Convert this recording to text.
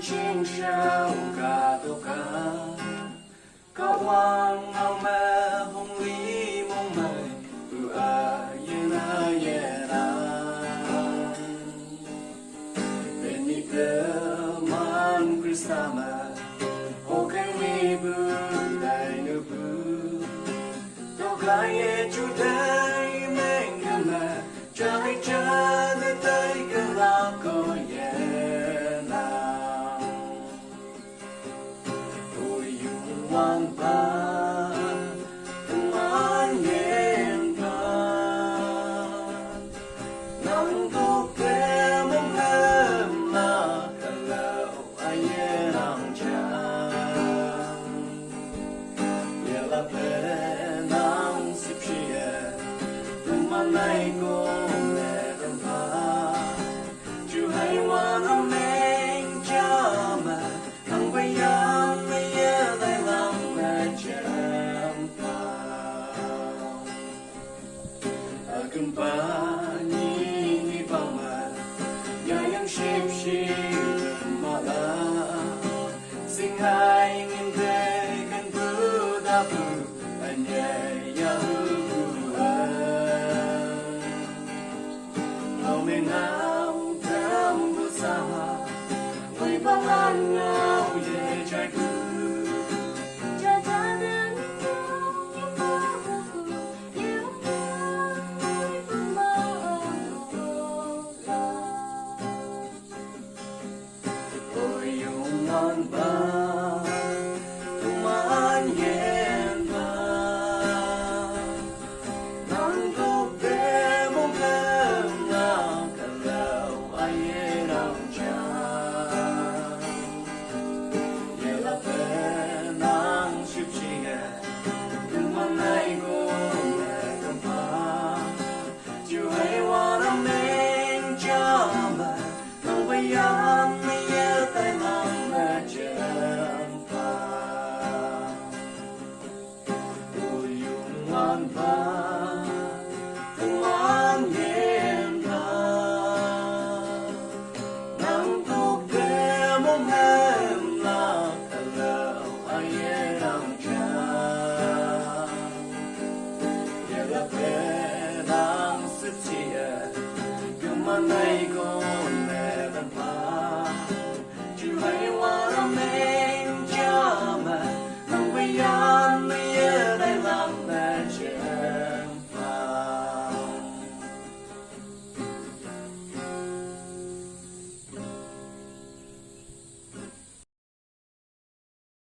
Trên sâu cả tô cá có hoang ngao mê hông lý mong mời yena bên mi cơ man Christama o cái mi bu đại nữ bu tô cái ye chu đây mình cơ mà trái trái nơi tay cơ la cô One bar, one yen bar. Nắng có kẻ mong em là cả lâu ai nắng trắng. Nhớ là bé nắng xếp chia, từng màn này có mẹ đầm phá. Chú hay ngoan ấm mình cha mà thằng bây giờ. Company Bama Yang ship Mala Sing high in day can put up and Yahoo How may now come to Sama We Balan now ye try to One bar, one yen bar. Nắng có bé mong em là cả lâu ai nắng trắng. Nhớ là bé nắng chụp chia, từng màn này có mẹ cầm phá. Chú hay hoa nắng mình cho mà nắng bay ăn mi nhớ tay lòng. One bar, one yen bar. Nắng có kẻ mong em là cả lâu ai nắng trắng. Nhớ là bé nắng xếp chia, cứ màn này có